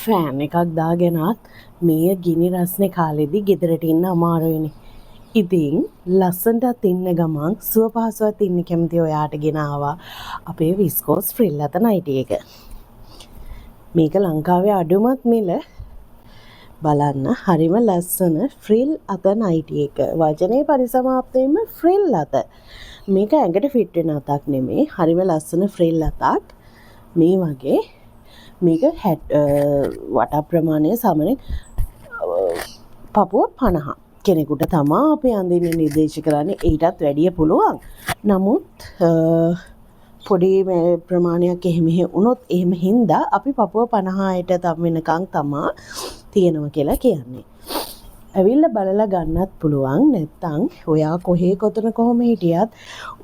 Fan එකක් දාගෙනත් මේ ගිනි රස්නේ කාලෙදී ගෙදරට ඉන්න අමාරුයිනේ. ඉතින් ලස්සනටත් ඉන්න ගමන් සුව පහසුවත් ඉන්න කැමති ඔයාට ගෙන ආවා අපේ විස්කෝස් ෆ්‍රිල් අත නයිටි එක. මේක ලංකාවේ අඩුමත් මිල. බලන්න හරිම ලස්සන ෆ්‍රිල් අත නයිටි එක. වචනේ පරිසමාප්තයෙන්ම ෆ්‍රිල් අත. මේක ඇඟට ෆිට වෙන අතක් නෙමෙයි. හරිම ලස්සන ෆ්‍රිල් අතක්. මේ වගේ මේක වට ප්‍රමාණය සමන පපුව 50 කෙනෙකුට තමා අපි අඳින්න නිර්දේශ කරන්නේ. ඊටත් වැඩිය පුළුවන්. නමුත් පොඩි ප්‍රමාණයක් එහෙම වුණොත් එහෙම හින්දා අපි පපුව 50ට තම වෙනකන් තමා තියෙනවා කියලා කියන්නේ. ඇවිල්ලා බලලා ගන්නත් පුළුවන්. නැත්තම් ඔයා කොහේ කොතන කොහොම හිටියත්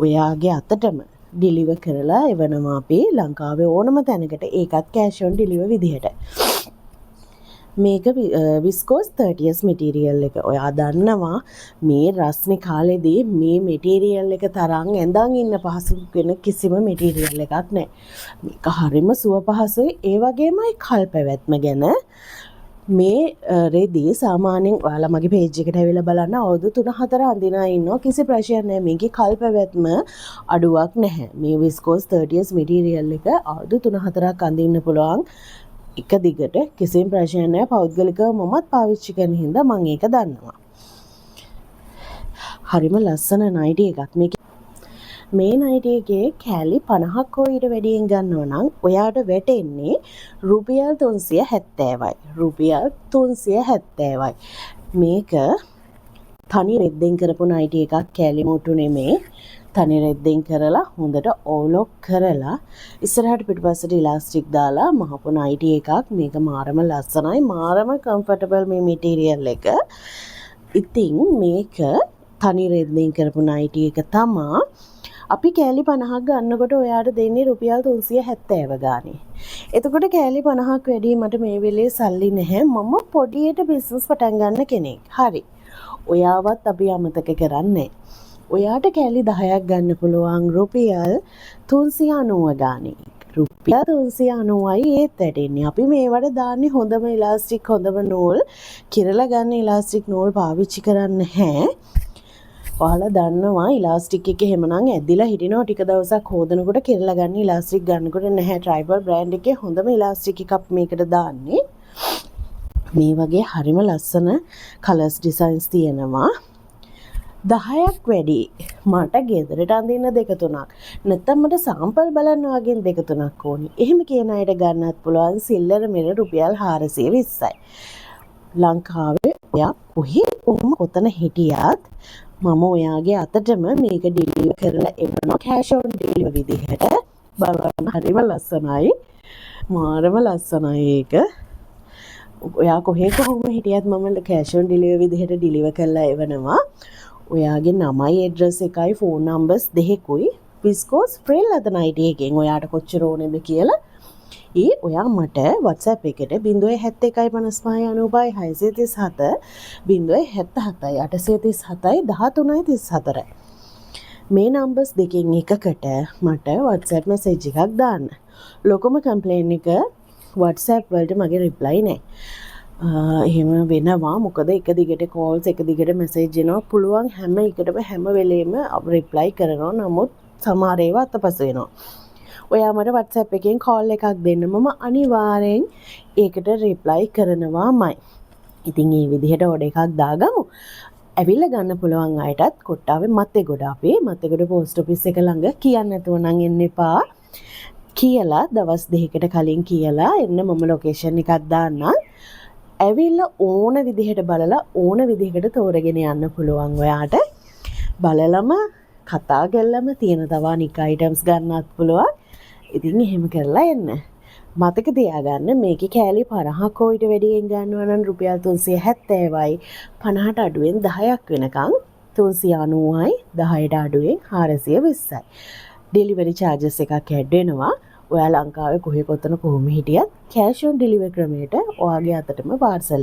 ඔයාගේ අතටම ඩිලිවර් කරලා එවනවා අපි ලංකාවේ ඕනම තැනකට. ඒකත් කෑෂ් ඔන් ඩිලිවර් විදිහට. මේක විස්කෝස් 30s මැටීරියල් එක. ඔයා දන්නවා මේ රස්නේ කාලෙදී මේ මැටීරියල් එක තරම් ඇඳන් ඉන්න පහසු වෙන කිසිම මැටීරියල් එකක් නැහැ. මේක හරිම සුව පහසුයි. ඒ වගේමයි කල් පැවැත්ම ගැන මේ රෙදි සාමාන්‍යයෙන් ඔයාලා මගේ පේජ් එකට ඇවිල්ලා බලන්න අවුරුදු 3-4 අඳිනා ඉන්නවා. කිසි ප්‍රශ්නයක් නැහැ. මේකේ කල් පැවැත්ම අඩුවක් නැහැ. මේ විස්කෝස් 30s මැටීරියල් එක අවුරුදු 3-4ක් අඳින්න පුළුවන්. එක දිගට කිසිම ප්‍රශ්නයක් නැහැ. පෞද්ගලිකව මමත් පාවිච්චි කරන හින්දා මම ඒක දන්නවා. හරිම ලස්සන නයිටි එකක්. මේ නයිටි එකේ කෑලි 50ක් හෝ ඊට වැඩියෙන් ගන්නවා නම් ඔයාට වැටෙන්නේ රුපියල් 370යි. රුපියල් 370යි. මේක තනි රෙද්දෙන් කරපු නයිටි එකක්. කෑලි මුට්ටු නෙමේ. තනි රෙද්දෙන් කරලා හොඳට ඕලොක් කරලා ඉස්සරහට පිටපස්සට ඉලාස්ටික් දාලා මහපු නයිටි එකක්. මේක මාරම ලස්සනයි. මාරම කම්ෆර්ටබල් මේ මැටීරියල් එක. ඉතින් මේක තනි රෙද්දෙන් කරපු නයිටි එක තමා අපි කෑලි 50ක් ගන්නකොට ඔයාට දෙන්නේ රුපියල් 370 ගානේ. එතකොට කෑලි 50ක් වැඩි මට මේ වෙලේ සල්ලි නැහැ. මම පොඩියට බිස්නස් පටන් ගන්න කෙනෙක්. හරි. ඔයාවත් අපි අමතක කරන්නේ. ඔයාට කෑලි 10ක් ගන්න පුළුවන් රුපියල් 390 ගානේ. රුපියල් 390යි ඒත් වැටෙන්නේ. අපි මේවට දාන්නේ හොඳම ඉලාස්ටික්, හොඳම නූල්. කිරලා ගන්න ඉලාස්ටික් නූල් පාවිච්චි කරන්න නැහැ. ඔයාලා දන්නවා ඉලාස්ටික් එක එහෙමනම් ඇදිලා හිටිනවා ටික දවසක් හොදනකොට කිරලා ගන්න ඉලාස්ටික් ගන්නකොට නැහැ. ට්‍රයිබල් බ්‍රෑන්ඩ් එකේ හොඳම ඉලාස්ටික් එකක් මේකට දාන්නේ. මේ වගේ හරිම ලස්සන කලර්ස් ඩිසයින්ස් තියෙනවා. 10ක් වැඩි මට ගෙදරට අඳින්න 2-3ක්. නැත්තම් මට සාම්පල් බලන්න වගේ 2-3ක් ඕනි. එහෙම කියන අයට ගන්නත් පුළුවන්. සිල්ලර මෙර රුපියල් 420යි. ලංකාවේ ඔයා කොතන හිටියත් මම ඔයාගේ අතටම මේක ඩිලිවර් කරලා එවනවා කෑෂ් ඔන් ඩිලිවර් විදිහට. බලන්න හරිම ලස්සනයි. මාරම ලස්සනයි ඒක. ඔයා කොහොම හිටියත් මම කෑෂ් ඔන් ඩිලිවර් විදිහට ඩිලිවර් කරලා එවනවා. ඔයාගේ නමයි ඇඩ්‍රස් එකයි ෆෝන් නම්බර්ස් දෙකකුයි විස්කෝස් ෆ්‍රිල් අත නයිටි එකෙන් ඔයාට කොච්චර ඕනේද කියලා ඔයා මට WhatsApp එකට 0715595 637 077 837 මේ නම්බර්ස් දෙකෙන් එකකට මට WhatsApp මැසේජ් එකක් දාන්න. ලොකම කම්ප්ලේන් එක WhatsApp වලට මගේ රිප්ලයි නැහැ. එහෙම වෙනවා. මොකද එක දිගට කෝල්ස් එක දිගට මැසේජ් එනවා. පුළුවන් හැම එකටම හැම වෙලේම රිප්ලයි කරනවා. නමුත් සමහර ඒවා අතපසු වෙනවා. ඔයා මට WhatsApp එකෙන් කෝල් එකක් දෙන්න. මම අනිවාර්යෙන් ඒකට රිප්ලයි කරනවාමයි. ඉතින් මේ විදිහට ඕඩර් එකක් දාගමු. ඇවිල්ලා ගන්න පුළුවන් අයටත් කොට්ටාවේ මත්තේගොඩ අපේ මත්තේගොඩ පෝස්ට් ඔෆිස් එක ළඟ කියන්න නැතුව නම් එන්න එපා. කියලා දවස් 2කට කලින් කියලා එන්න මම ලොකේෂන් එකක් දාන්නම්. ඇවිල්ලා ඕන විදිහට බලලා ඕන විදිහකට තෝරගෙන යන්න පුළුවන් ඔයාට. බලලම කතා කරලම තියෙන තව අනික් අයිටම්ස් ගන්නත් පුළුවන්. ඉතින් එහෙම කරලා එන්න. මතක තියාගන්න මේකේ කෑලි 50ක් හෝ ඊට වැඩියෙන් ගන්නවා නම් රුපියල් 370යි. 50ට අඩුවෙන් 10ක් වෙනකන් 390යි. 10ට අඩුවෙන් 420යි. ඩෙලිවරි චාර්ජස් එකක් ඇඩ් වෙනවා. ඔයා ලංකාවේ කොහේ කොතන කොහොම හිටියත් කෑෂ් ඔන් ඩිලිවර් ක්‍රමයට ඔයාගේ අතටම පාර්සල්